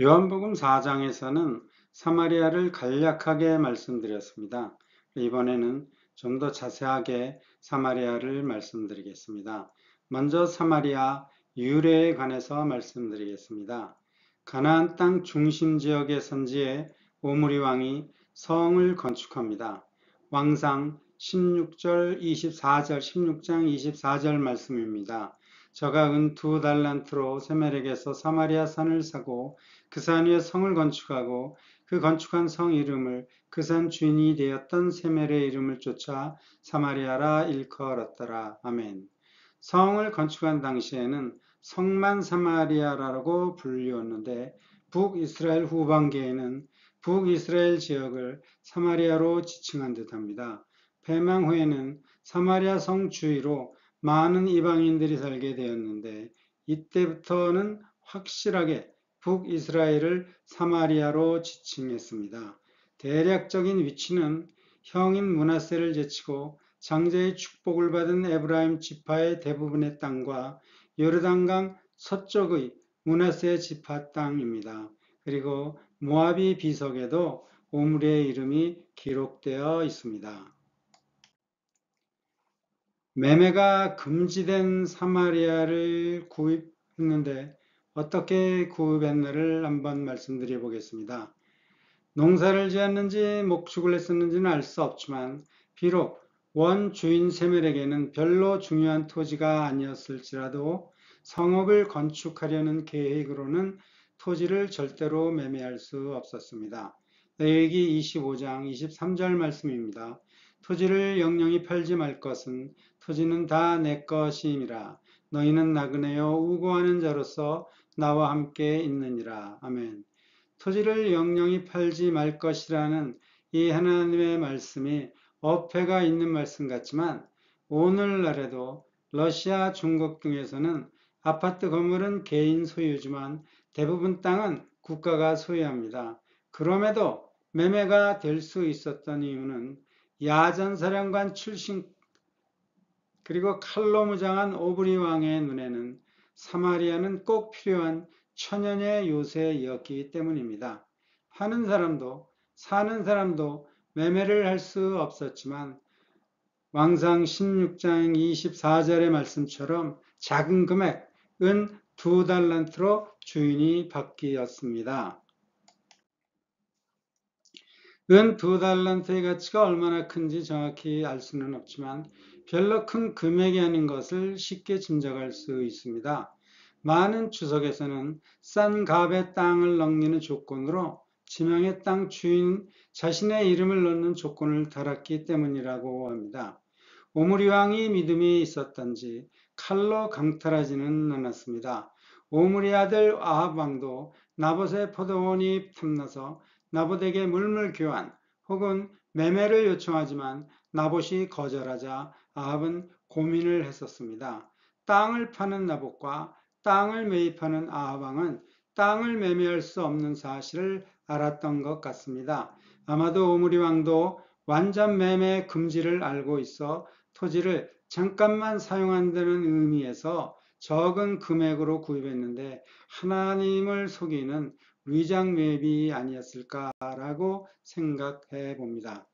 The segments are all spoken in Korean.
요한복음 4장에서는 사마리아를 간략하게 말씀드렸습니다. 이번에는 좀 더 자세하게 사마리아를 말씀드리겠습니다. 먼저 사마리아 유래에 관해서 말씀드리겠습니다. 가나안 땅 중심 지역의 선지에 오므리 왕이 성을 건축합니다. 왕상 16절 24절 16장 24절 말씀입니다. 저가 은 2달란트로 세멜에게서 사마리아 산을 사고 그 산 위에 성을 건축하고 그 건축한 성 이름을 그 산 주인이 되었던 세멜의 이름을 쫓아 사마리아라 일컬었더라. 아멘. 성을 건축한 당시에는 성만 사마리아라고 불리웠는데 북이스라엘 후반기에는 북이스라엘 지역을 사마리아로 지칭한 듯합니다. 패망 후에는 사마리아 성 주위로 많은 이방인들이 살게 되었는데 이때부터는 확실하게 북이스라엘을 사마리아로 지칭했습니다. 대략적인 위치는 형인 므낫세를 제치고 장자의 축복을 받은 에브라임 지파의 대부분의 땅과 요르단강 서쪽의 므낫세 지파 땅입니다. 그리고 모압이 비석에도 오므리의 이름이 기록되어 있습니다. 매매가 금지된 사마리아를 구입했는데 어떻게 구입했나를 한번 말씀드려 보겠습니다. 농사를 지었는지 목축을 했었는지는 알 수 없지만 비록 원 주인 세멜에게는 별로 중요한 토지가 아니었을지라도 성읍을 건축하려는 계획으로는 토지를 절대로 매매할 수 없었습니다. 레위기 25장 23절 말씀입니다. 토지를 영영히 팔지 말 것은 토지는 다 내 것임이라. 너희는 나그네여 우고하는 자로서 나와 함께 있느니라. 아멘. 토지를 영영히 팔지 말 것이라는 이 하나님의 말씀이 어폐가 있는 말씀 같지만 오늘날에도 러시아, 중국 등에서는 아파트 건물은 개인 소유지만 대부분 땅은 국가가 소유합니다. 그럼에도 매매가 될 수 있었던 이유는 야전사령관 출신 그리고 칼로 무장한 오브리 왕의 눈에는 사마리아는 꼭 필요한 천연의 요새였기 때문입니다. 파는 사람도 사는 사람도 매매를 할 수 없었지만 왕상 16장 24절의 말씀처럼 작은 금액 은 2달란트로 주인이 바뀌었습니다. 은 2달란트의 가치가 얼마나 큰지 정확히 알 수는 없지만 별로 큰 금액이 아닌 것을 쉽게 짐작할 수 있습니다. 많은 주석에서는 싼 값의 땅을 넘기는 조건으로 지명의 땅 주인 자신의 이름을 넣는 조건을 달았기 때문이라고 합니다. 오므리 왕이 믿음이 있었던지 칼로 강탈하지는 않았습니다. 오므리 아들 아합 왕도 나봇의 포도원이 탐나서 나봇에게 물물 교환 혹은 매매를 요청하지만 나봇이 거절하자 아합은 고민을 했었습니다. 땅을 파는 나봇과 땅을 매입하는 아합 왕은 땅을 매매할 수 없는 사실을 알았던 것 같습니다. 아마도 오므리 왕도 완전 매매 금지를 알고 있어 토지를 잠깐만 사용한다는 의미에서 적은 금액으로 구입했는데 하나님을 속이는 위장 매입이 아니었을까라고 생각해 봅니다.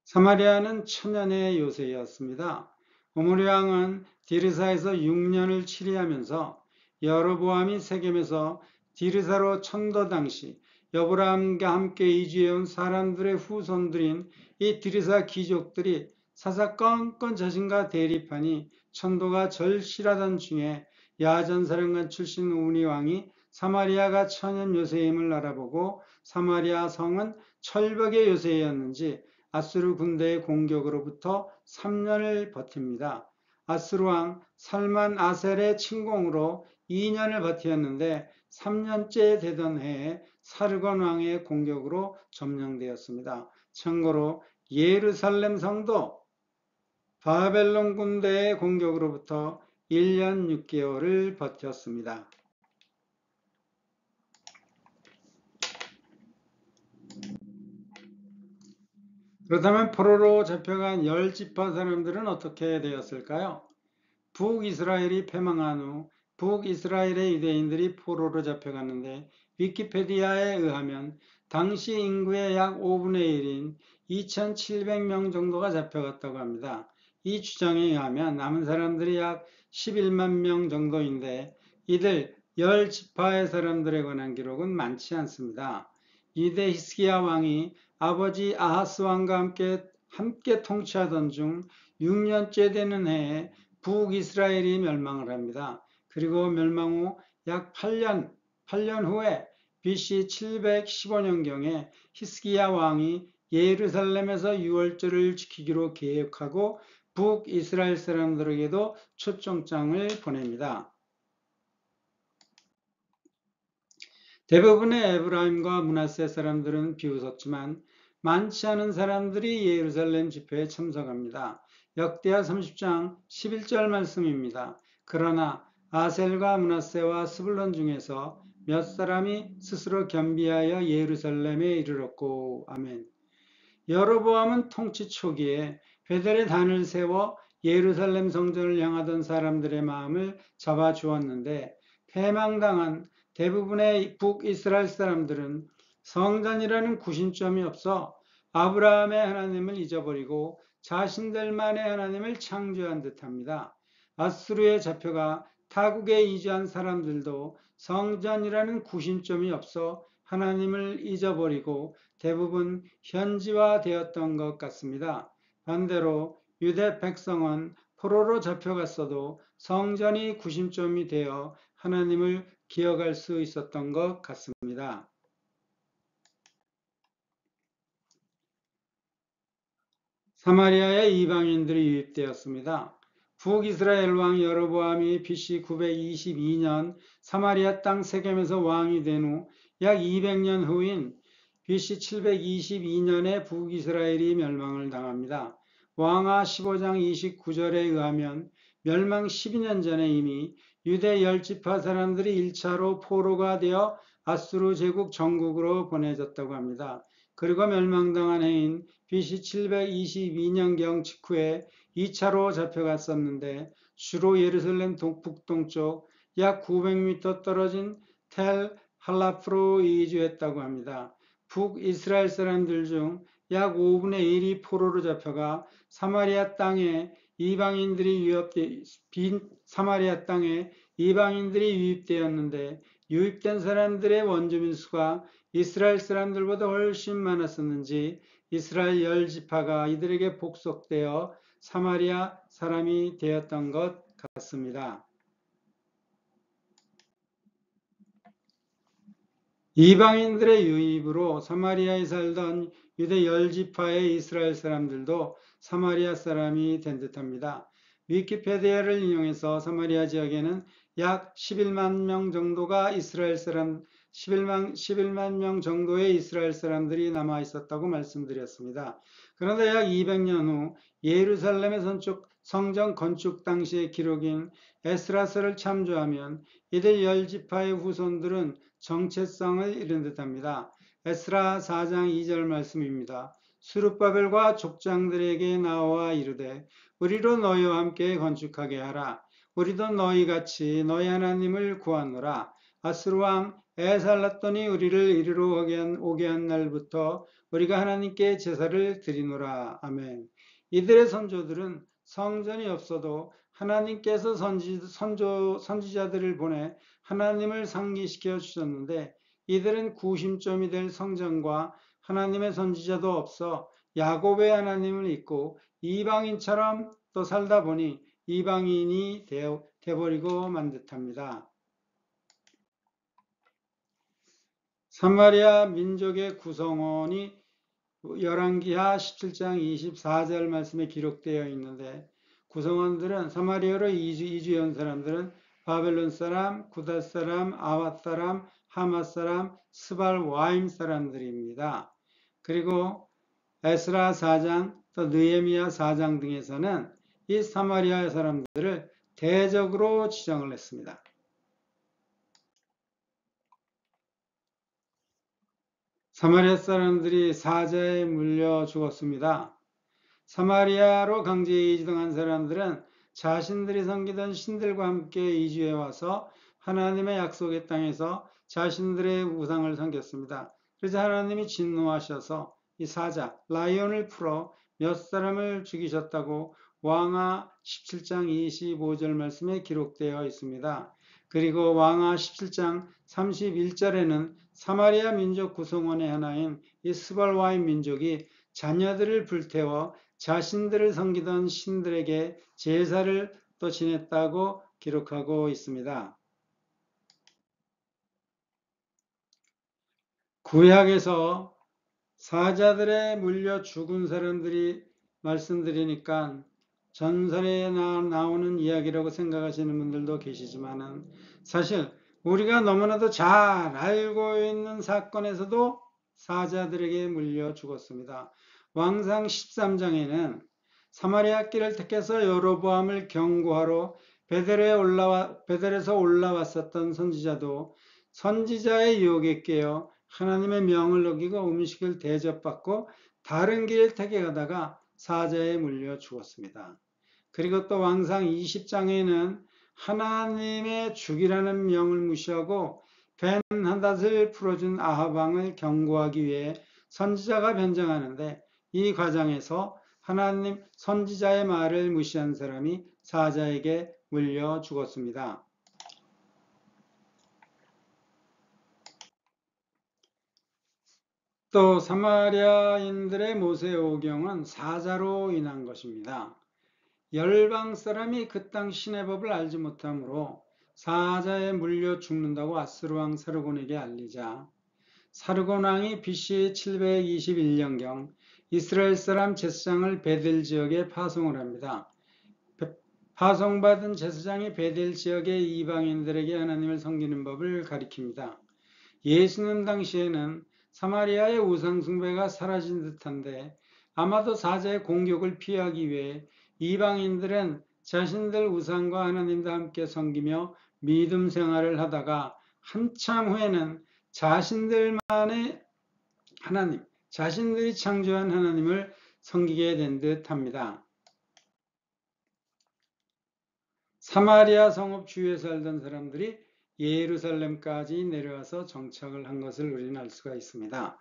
사마리아는 천연의 요새였습니다. 오므리 왕은 디르사에서 6년을 치리하면서 여로보암이 세겜에서 디르사로 천도 당시 여브라함과 함께 이주해온 사람들의 후손들인 이 디르사 귀족들이 사사건건 자신과 대립하니 천도가 절실하던 중에 야전사령관 출신 우니 왕이 사마리아가 천연 요새임을 알아보고 사마리아 성은 철벽의 요새였는지 아수르 군대의 공격으로부터 3년을 버팁니다. 아수르 왕 살만 아셀의 침공으로 2년을 버텼는데 3년째 되던 해에 사르건 왕의 공격으로 점령되었습니다. 참고로 예루살렘 성도 바벨론 군대의 공격으로부터 1년 6개월을 버텼습니다. 그렇다면 포로로 잡혀간 10지파 사람들은 어떻게 되었을까요? 북이스라엘이 패망한 후 북이스라엘의 유대인들이 포로로 잡혀갔는데 위키페디아에 의하면 당시 인구의 약 5분의 1인 2,700명 정도가 잡혀갔다고 합니다. 이 주장에 의하면 남은 사람들이 약 11만 명 정도인데 이들 10지파의 사람들에 관한 기록은 많지 않습니다. 이대 히스기야 왕이 아버지 아하스 왕과 함께 통치하던 중 6년째 되는 해에 북이스라엘이 멸망을 합니다. 그리고 멸망 후 약 8년 후에 BC 715년경에 히스기야 왕이 예루살렘에서 유월절을 지키기로 계획하고 북이스라엘 사람들에게도 초청장을 보냅니다. 대부분의 에브라임과 므낫세 사람들은 비웃었지만 많지 않은 사람들이 예루살렘 집회에 참석합니다. 역대하 30장 11절 말씀입니다. 그러나 아셀과 므낫세와 스불론 중에서 몇 사람이 스스로 겸비하여 예루살렘에 이르렀고. 아멘. 여로보암은 통치 초기에 베델에 단을 세워 예루살렘 성전을 향하던 사람들의 마음을 잡아주었는데 패망당한 대부분의 북이스라엘 사람들은 성전이라는 구심점이 없어 아브라함의 하나님을 잊어버리고 자신들만의 하나님을 창조한 듯합니다. 아수르에 잡혀가 타국에 이주한 사람들도 성전이라는 구심점이 없어 하나님을 잊어버리고 대부분 현지화되었던 것 같습니다. 반대로 유대 백성은 포로로 잡혀갔어도 성전이 구심점이 되어 하나님을 기억할 수 있었던 것 같습니다. 사마리아에 이방인들이 유입되었습니다. 북이스라엘 왕 여로보암이 BC 922년 사마리아 땅 세겜에서 왕이 된 후 약 200년 후인 BC 722년에 북이스라엘이 멸망을 당합니다. 왕하 15장 29절에 의하면 멸망 12년 전에 이미 유대 10지파 사람들이 1차로 포로가 되어 아수르 제국 전국으로 보내졌다고 합니다. 그리고 멸망당한 해인 BC 722년경 직후에 2차로 잡혀갔었는데 주로 예루살렘 북동쪽 약 900m 떨어진 텔 할라프로 이주했다고 합니다. 북이스라엘 사람들 중 약 5분의 1이 포로로 잡혀가 사마리아 땅에 이방인들이 유입되었는데 유입된 사람들의 원주민 수가 이스라엘 사람들보다 훨씬 많았었는지 이스라엘 10지파가 이들에게 복속되어 사마리아 사람이 되었던 것 같습니다. 이방인들의 유입으로 사마리아에 살던 유대 10지파의 이스라엘 사람들도 사마리아 사람이 된 듯합니다. 위키페디아를 인용해서 사마리아 지역에는 약 11만 명 정도가 11만 명 정도의 이스라엘 사람들이 남아 있었다고 말씀드렸습니다. 그런데 약 200년 후 예루살렘의 성전 건축 당시의 기록인 에스라서를 참조하면 이들 10지파의 후손들은 정체성을 잃은 듯합니다. 에스라 4장 2절 말씀입니다. 스룹바벨과 족장들에게 나와 이르되 우리로 너희와 함께 건축하게 하라. 우리도 너희같이 너희 하나님을 구하노라. 아수르 왕 에살랐더니 우리를 이리로 오게 한 날부터 우리가 하나님께 제사를 드리노라. 아멘. 이들의 선조들은 성전이 없어도 하나님께서 선지자들을 보내 하나님을 상기시켜 주셨는데 이들은 구심점이 될 성전과 하나님의 선지자도 없어 야곱의 하나님을 잊고 이방인처럼 또 살다 보니 이방인이 되어버리고 만 듯합니다. 사마리아 민족의 구성원이 열왕기하 17장 24절 말씀에 기록되어 있는데 구성원들은 사마리아로 이주해온 사람들은 바벨론 사람, 구닷 사람, 아왓 사람, 하맛 사람, 스발 와임 사람들입니다. 그리고 에스라 4장, 또 느헤미야 4장 등에서는 이 사마리아 사람들을 대적으로 지정을 했습니다. 사마리아 사람들이 사자에 물려 죽었습니다. 사마리아로 강제 이주당한 사람들은 자신들이 섬기던 신들과 함께 이주해 와서 하나님의 약속의 땅에서 자신들의 우상을 섬겼습니다. 그래서 하나님이 진노하셔서 이 사자 라이온을 풀어 몇 사람을 죽이셨다고 왕하 17장 25절 말씀에 기록되어 있습니다. 그리고 왕하 17장 31절에는 사마리아 민족 구성원의 하나인 이 스발와임 민족이 자녀들을 불태워 자신들을 섬기던 신들에게 제사를 또 지냈다고 기록하고 있습니다. 구약에서 사자들에 물려 죽은 사람들이 말씀드리니까 전설에 나오는 이야기라고 생각하시는 분들도 계시지만은 사실 우리가 너무나도 잘 알고 있는 사건에서도 사자들에게 물려 죽었습니다. 왕상 13장에는 사마리아 길을 택해서 여로보암을 경고하러 베델에서 올라왔었던 선지자도 선지자의 유혹에 깨어 하나님의 명을 어기고 음식을 대접받고 다른 길을 택해 가다가 사자에 물려 죽었습니다. 그리고 또 왕상 20장에는 하나님의 죽이라는 명을 무시하고 벤하닷을 풀어준 아합 왕을 경고하기 위해 선지자가 변장하는데 이 과정에서 하나님 선지자의 말을 무시한 사람이 사자에게 물려 죽었습니다. 또 사마리아인들의 모세오경은 사자로 인한 것입니다. 열방 사람이 그 땅 신의 법을 알지 못하므로 사자에 물려 죽는다고 아스루왕 사르곤에게 알리자 사르곤 왕이 BC 721년경 이스라엘 사람 제사장을 베델 지역에 파송을 합니다. 파송받은 제사장이 베델 지역의 이방인들에게 하나님을 섬기는 법을 가리킵니다. 예수님 당시에는 사마리아의 우상 숭배가 사라진 듯한데 아마도 사자의 공격을 피하기 위해 이방인들은 자신들 우상과 하나님과 함께 섬기며 믿음 생활을 하다가 한참 후에는 자신들만의 하나님, 자신들이 창조한 하나님을 섬기게 된 듯합니다. 사마리아 성읍 주위에 살던 사람들이 예루살렘까지 내려와서 정착을 한 것을 우리는 알 수가 있습니다.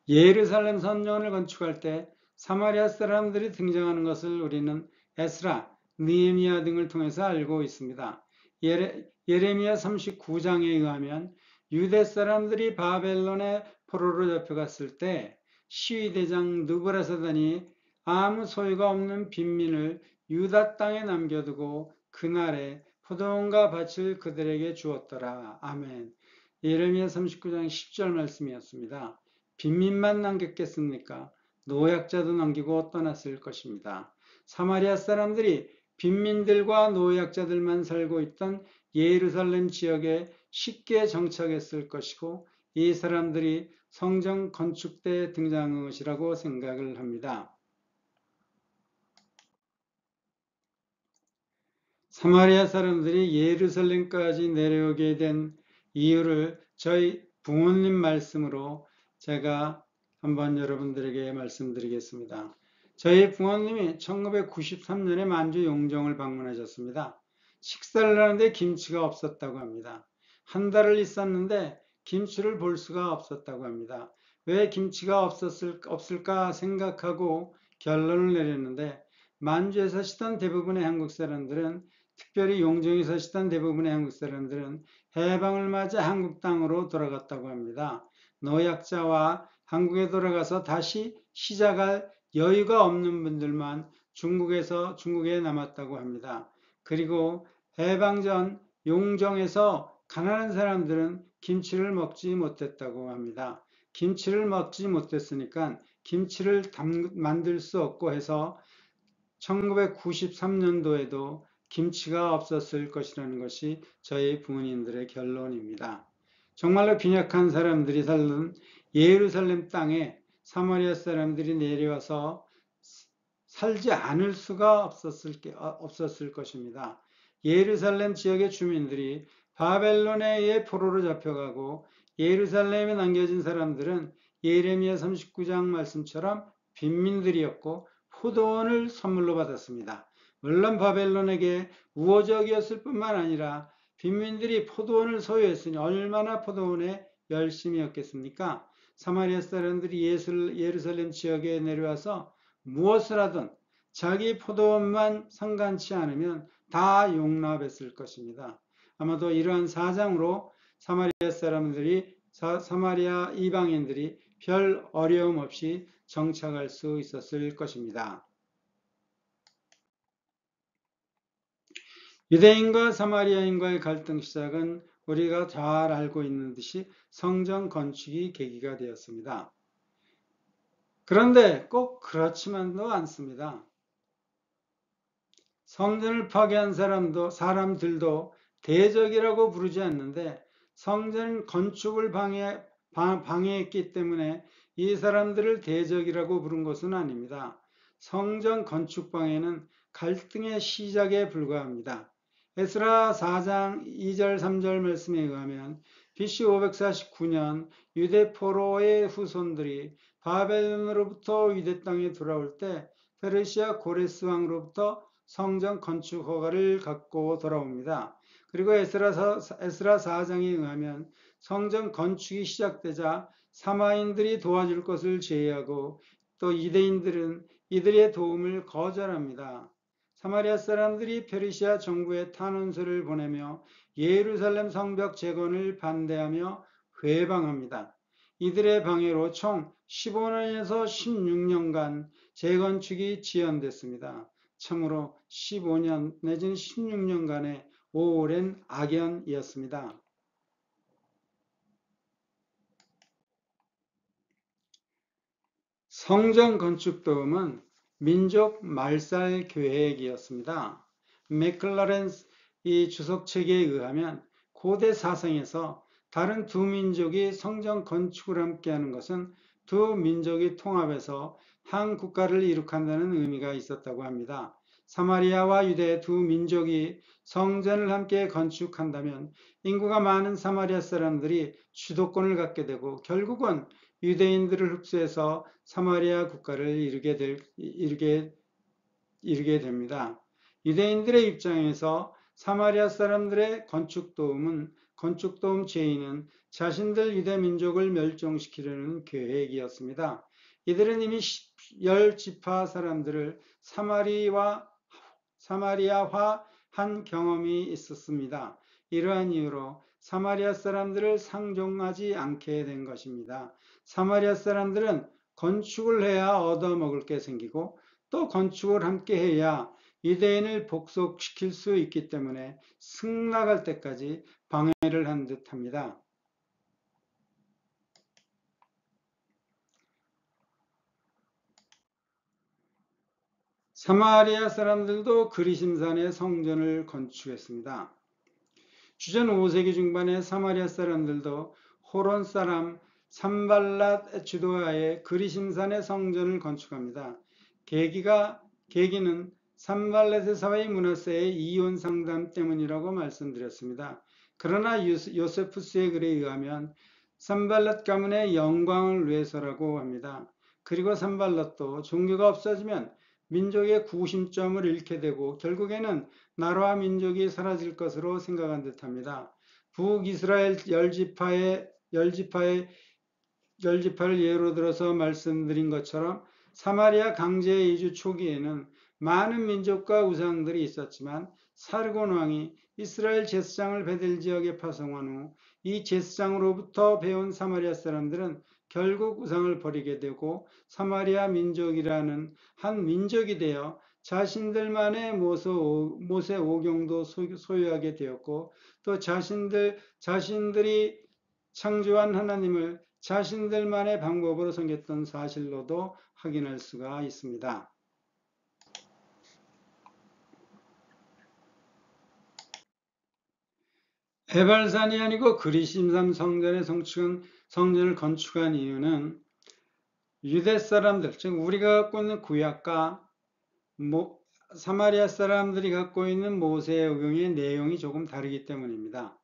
예루살렘 성전을 건축할 때 사마리아 사람들이 등장하는 것을 우리는 에스라, 느헤미야 등을 통해서 알고 있습니다. 예레미야 39장에 의하면 유대 사람들이 바벨론의 포로로 잡혀갔을 때 시위대장 느부라사단이 아무 소유가 없는 빈민을 유다 땅에 남겨두고 그날에 포도원과 밭을 그들에게 주었더라. 아멘. 예레미야 39장 10절 말씀이었습니다. 빈민만 남겼겠습니까? 노약자도 남기고 떠났을 것입니다. 사마리아 사람들이 빈민들과 노약자들만 살고 있던 예루살렘 지역에 쉽게 정착했을 것이고 이 사람들이 성전 건축 때 등장한 것이라고 생각을 합니다. 사마리아 사람들이 예루살렘까지 내려오게 된 이유를 저희 부모님 말씀으로 제가 한번 여러분들에게 말씀드리겠습니다. 저희 부모님이 1993년에 만주 용정을 방문하셨습니다. 식사를 하는데 김치가 없었다고 합니다. 한 달을 있었는데 김치를 볼 수가 없었다고 합니다. 왜 김치가 없을까 생각하고 결론을 내렸는데 만주에 사시던 대부분의 한국 사람들은 특별히 용정에 사시던 대부분의 한국 사람들은 해방을 맞아 한국 땅으로 돌아갔다고 합니다. 노약자와 한국에 돌아가서 다시 시작할 여유가 없는 분들만 중국에 남았다고 합니다. 그리고 해방 전 용정에서 가난한 사람들은 김치를 먹지 못했다고 합니다. 김치를 먹지 못했으니까 김치를 만들 수 없고 해서 1993년도에도 김치가 없었을 것이라는 것이 저희 부모님들의 결론입니다. 정말로 빈약한 사람들이 살던 예루살렘 땅에 사마리아 사람들이 내려와서 살지 않을 수가 없었을 것입니다. 예루살렘 지역의 주민들이 바벨론에 의해 포로로 잡혀가고 예루살렘에 남겨진 사람들은 예레미야 39장 말씀처럼 빈민들이었고 포도원을 선물로 받았습니다. 물론 바벨론에게 우호적이었을 뿐만 아니라 빈민들이 포도원을 소유했으니 얼마나 포도원에 열심이었겠습니까? 사마리아 사람들이 예루살렘 지역에 내려와서 무엇을 하든 자기 포도원만 상관치 않으면 다 용납했을 것입니다. 아마도 이러한 사장으로 사마리아 이방인들이 별 어려움 없이 정착할 수 있었을 것입니다. 유대인과 사마리아인과의 갈등 시작은 우리가 잘 알고 있는 듯이 성전 건축이 계기가 되었습니다. 그런데 꼭 그렇지만도 않습니다. 성전을 파괴한 사람들도 대적이라고 부르지 않는데 성전 건축을 방해했기 때문에 이 사람들을 대적이라고 부른 것은 아닙니다. 성전 건축 방해는 갈등의 시작에 불과합니다. 에스라 4장 2절 3절 말씀에 의하면 BC 549년 유대 포로의 후손들이 바벨론으로부터 유대 땅에 돌아올 때 페르시아 고레스 왕으로부터 성전 건축 허가를 갖고 돌아옵니다. 그리고 에스라 4장에 의하면 성전 건축이 시작되자 사마인들이 도와줄 것을 제의하고 또 유대인들은 이들의 도움을 거절합니다. 사마리아 사람들이 페르시아 정부에 탄원서를 보내며 예루살렘 성벽 재건을 반대하며 회방합니다. 이들의 방해로 총 15년에서 16년간 재건축이 지연됐습니다. 참으로 15년 내지는 16년간의 오랜 악연이었습니다. 성전 건축 도움은 민족 말살 계획이었습니다. 맥클라렌 이 주석책에 의하면 고대 사상에서 다른 두 민족이 성전 건축을 함께하는 것은 두 민족이 통합해서 한 국가를 이룩한다는 의미가 있었다고 합니다. 사마리아와 유대 두 민족이 성전을 함께 건축한다면 인구가 많은 사마리아 사람들이 주도권을 갖게 되고 결국은 유대인들을 흡수해서 사마리아 국가를 이루게 됩니다. 유대인들의 입장에서 사마리아 사람들의 건축 도움 제의는 자신들 유대 민족을 멸종시키려는 계획이었습니다. 이들은 이미 10지파 사람들을 사마리아화한 경험이 있었습니다. 이러한 이유로 사마리아 사람들을 상종하지 않게 된 것입니다. 사마리아 사람들은 건축을 해야 얻어먹을 게 생기고 또 건축을 함께 해야 유대인을 복속시킬 수 있기 때문에 승낙할 때까지 방해를 한 듯합니다. 사마리아 사람들도 그리심산에 성전을 건축했습니다. 주전 5세기 중반에 사마리아 사람들도 호론 사람 산발랏 주도하에 그리심산에 성전을 건축합니다. 계기는 산발랏의 사회 문화세의 이혼 상담 때문이라고 말씀드렸습니다. 그러나 요세푸스의 글에 의하면 산발랏 가문의 영광을 위해서라고 합니다. 그리고 산발랏도 종교가 없어지면 민족의 구심점을 잃게 되고 결국에는 나라와 민족이 사라질 것으로 생각한 듯합니다. 북이스라엘 열지파를 예로 들어서 말씀드린 것처럼 사마리아 강제 이주 초기에는 많은 민족과 우상들이 있었지만 사르곤 왕이 이스라엘 제사장을 베델 지역에 파송한 후 이 제사장으로부터 배운 사마리아 사람들은 결국 우상을 버리게 되고 사마리아 민족이라는 한 민족이 되어 자신들만의 모세 오경도 소유하게 되었고 또 자신들이 창조한 하나님을 자신들만의 방법으로 섬겼던 사실로도 확인할 수가 있습니다. 에발산이 아니고 그리심산 성전을 건축한 이유는 유대 사람들, 즉 우리가 갖고 있는 구약과 사마리아 사람들이 갖고 있는 모세오경의 내용이 조금 다르기 때문입니다.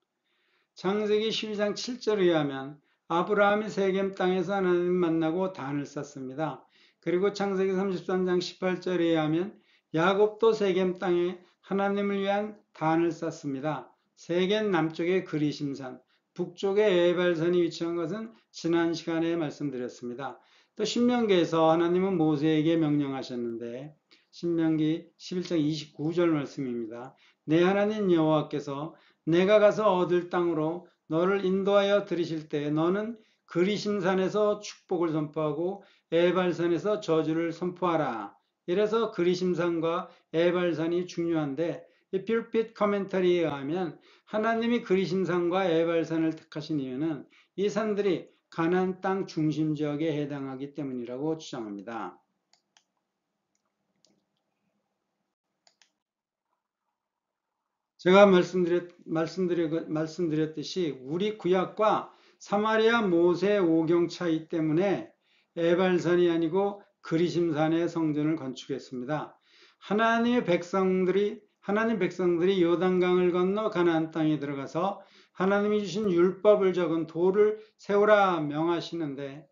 창세기 12장 7절에 의하면 아브라함이 세겜 땅에서 하나님 만나고 단을 쌓습니다. 그리고 창세기 33장 18절에 의하면 야곱도 세겜 땅에 하나님을 위한 단을 쌓습니다. 세겜 남쪽에 그리심산, 북쪽에 에발산이 위치한 것은 지난 시간에 말씀드렸습니다. 또 신명기에서 하나님은 모세에게 명령하셨는데 신명기 11장 29절 말씀입니다. 내 하나님 여호와께서 내가 가서 얻을 땅으로 너를 인도하여 들이실 때 너는 그리심산에서 축복을 선포하고 에발산에서 저주를 선포하라. 이래서 그리심산과 에발산이 중요한데 이 퓰핏 커멘터리에 의하면 하나님이 그리심산과 에발산을 택하신 이유는 이 산들이 가나안 땅 중심 지역에 해당하기 때문이라고 주장합니다. 제가 말씀드렸듯이 우리 구약과 사마리아 모세 오경 차이 때문에 에발산이 아니고 그리심산의 성전을 건축했습니다. 하나님 백성들이 요단강을 건너 가나안 땅에 들어가서 하나님이 주신 율법을 적은 돌을 세우라 명하시는데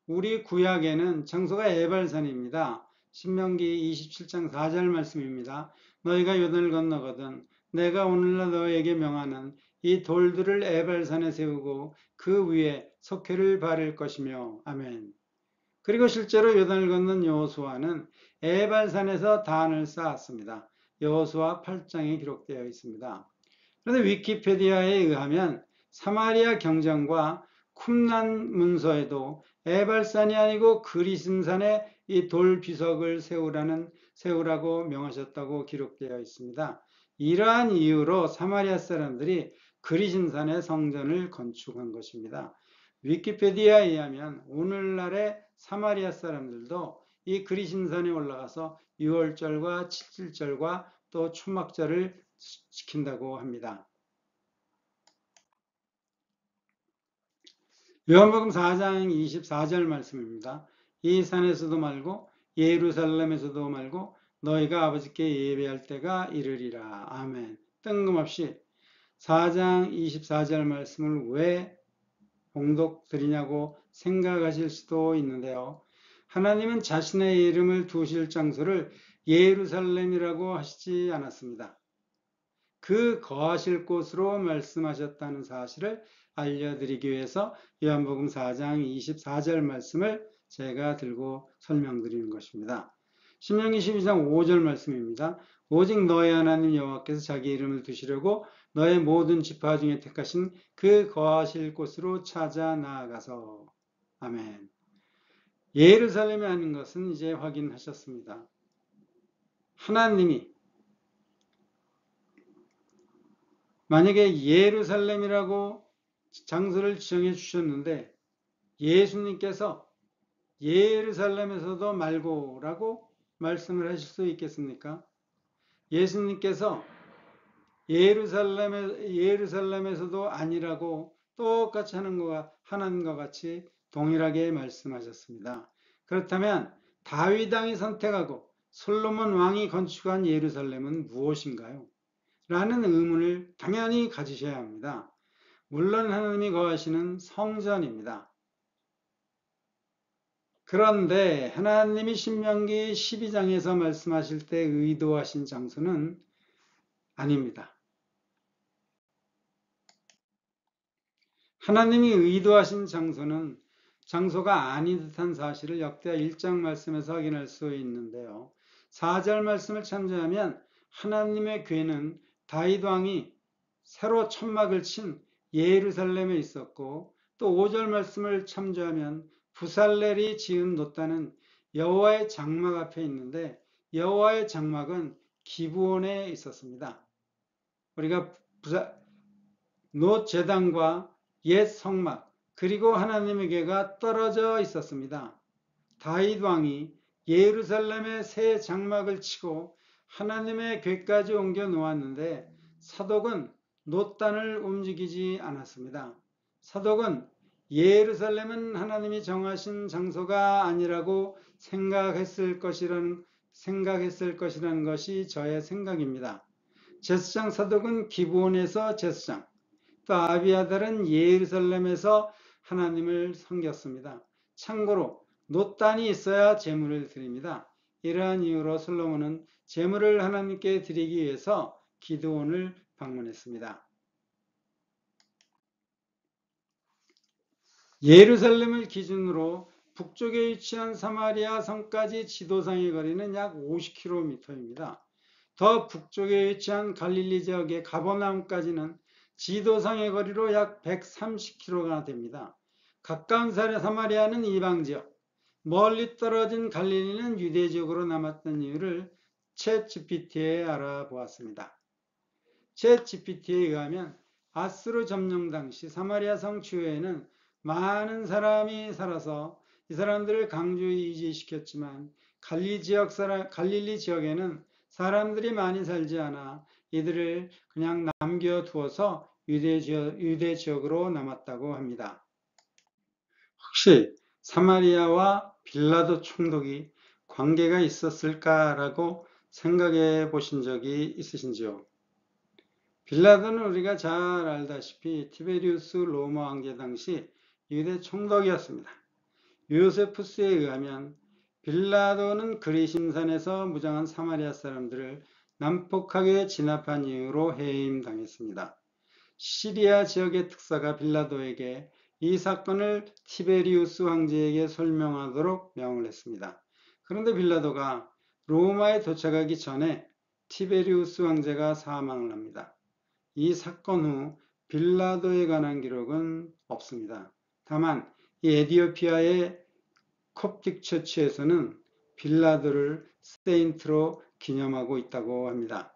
우리 구약에는 장소가 에발산입니다. 신명기 27장 4절 말씀입니다. 너희가 요단을 건너거든 내가 오늘날 너에게 명하는 이 돌들을 에발산에 세우고 그 위에 석회를 바를 것이며 아멘. 그리고 실제로 요단을 건넌 여호수아는 에발산에서 단을 쌓았습니다. 여호수아 8장에 기록되어 있습니다. 그런데 위키피디아에 의하면 사마리아 경전과 쿰란 문서에도 에발산이 아니고 그리심산에 이 돌 비석을 세우라고 명하셨다고 기록되어 있습니다. 이러한 이유로 사마리아 사람들이 그리심산에 성전을 건축한 것입니다. 위키피디아에 의하면 오늘날의 사마리아 사람들도 이 그리심산에 올라가서 유월절과 칠칠절과 또 초막절을 지킨다고 합니다. 요한복음 4장 24절 말씀입니다. 이 산에서도 말고 예루살렘에서도 말고 너희가 아버지께 예배할 때가 이르리라. 아멘. 뜬금없이 4장 24절 말씀을 왜 봉독드리냐고 생각하실 수도 있는데요. 하나님은 자신의 이름을 두실 장소를 예루살렘이라고 하시지 않았습니다. 그 거하실 곳으로 말씀하셨다는 사실을 알려드리기 위해서 요한복음 4장 24절 말씀을 제가 들고 설명드리는 것입니다. 신명기 12장 5절 말씀입니다. 오직 너의 하나님 여호와께서 자기 이름을 두시려고 너의 모든 지파 중에 택하신 그 거하실 곳으로 찾아 나아가서 아멘. 예루살렘이 아닌 것은 이제 확인하셨습니다. 하나님이 만약에 예루살렘이라고 장소를 지정해 주셨는데 예수님께서 예루살렘에서도 말고라고 말씀을 하실 수 있겠습니까? 예수님께서 예루살렘에서도 아니라고 똑같이 하는 것 같이 동일하게 말씀하셨습니다. 그렇다면 다윗 왕이 선택하고 솔로몬 왕이 건축한 예루살렘은 무엇인가요? 라는 의문을 당연히 가지셔야 합니다. 물론 하나님이 거하시는 성전입니다. 그런데 하나님이 신명기 12장에서 말씀하실 때 의도하신 장소는 아닙니다. 하나님이 의도하신 장소가 아닌 듯한 사실을 역대하 1장 말씀에서 확인할 수 있는데요. 4절 말씀을 참조하면 하나님의 궤는 다윗 왕이 새로 천막을 친 예루살렘에 있었고 또 5절 말씀을 참조하면 부살렐이 지은 놋단은 여호와의 장막 앞에 있는데 여호와의 장막은 기브온에 있었습니다. 우리가 놋 제단과 옛 성막 그리고 하나님의 궤가 떨어져 있었습니다. 다윗 왕이 예루살렘에 새 장막을 치고 하나님의 궤까지 옮겨 놓았는데 사독은 놋단을 움직이지 않았습니다. 사독은 예루살렘은 하나님이 정하신 장소가 아니라고 생각했을 것이라는 것이 저의 생각입니다. 제사장 사독은 기브온에서 제사장, 또 아비아달은 예루살렘에서 하나님을 섬겼습니다. 참고로 놋단이 있어야 제물을 드립니다. 이러한 이유로 솔로몬은 제물을 하나님께 드리기 위해서 기드온을 방문했습니다. 예루살렘을 기준으로 북쪽에 위치한 사마리아 성까지 지도상의 거리는 약 50km입니다. 더 북쪽에 위치한 갈릴리 지역의 가버나움까지는 지도상의 거리로 약 130km가 됩니다. 가까운 사마리아는 이방 지역, 멀리 떨어진 갈릴리는 유대 지역으로 남았던 이유를 챗GPT에 알아보았습니다. 챗GPT에 의하면 아수르 점령 당시 사마리아 성 주위에는 많은 사람이 살아서 이 사람들을 강주에 이주시켰지만 갈릴리 지역에는 사람들이 많이 살지 않아 이들을 그냥 남겨두어서 유대 지역으로 남았다고 합니다. 혹시 사마리아와 빌라도 총독이 관계가 있었을까라고 생각해 보신 적이 있으신지요? 빌라도는 우리가 잘 알다시피 티베리우스 로마 황제 당시 유대 총독이었습니다. 요세푸스에 의하면 빌라도는 그리심산에서 무장한 사마리아 사람들을 난폭하게 진압한 이유로 해임당했습니다. 시리아 지역의 특사가 빌라도에게 이 사건을 티베리우스 황제에게 설명하도록 명을 했습니다. 그런데 빌라도가 로마에 도착하기 전에 티베리우스 황제가 사망을 합니다. 이 사건 후 빌라도에 관한 기록은 없습니다. 다만 이 에티오피아의 콥틱 처치에서는 빌라도를 세인트로 기념하고 있다고 합니다.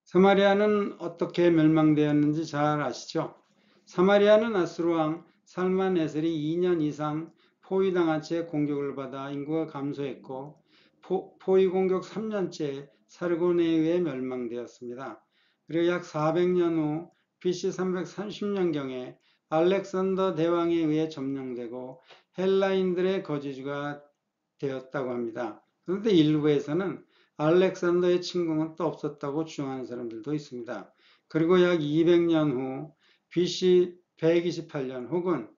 사마리아는 어떻게 멸망되었는지 잘 아시죠? 사마리아는 아수르 왕 살만에셀이 2년 이상 포위당한 채 공격을 받아 인구가 감소했고 포위 공격 3년째 사르곤에 의해 멸망되었습니다. 그리고 약 400년 후 BC 330년경에 알렉산더 대왕에 의해 점령되고 헬라인들의 거주지가 되었다고 합니다. 그런데 일부에서는 알렉산더의 침공은 또 없었다고 주장하는 사람들도 있습니다. 그리고 약 200년 후 BC 128년 혹은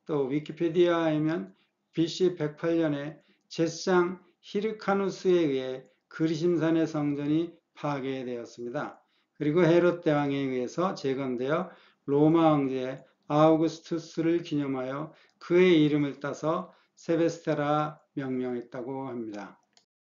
또 위키피디아에면 BC 108년에 제사장 히르카누스에 의해 그리심산의 성전이 파괴되었습니다. 그리고 헤롯 대왕에 의해서 재건되어 로마 황제 아우구스투스를 기념하여 그의 이름을 따서 세베스테라 명명했다고 합니다.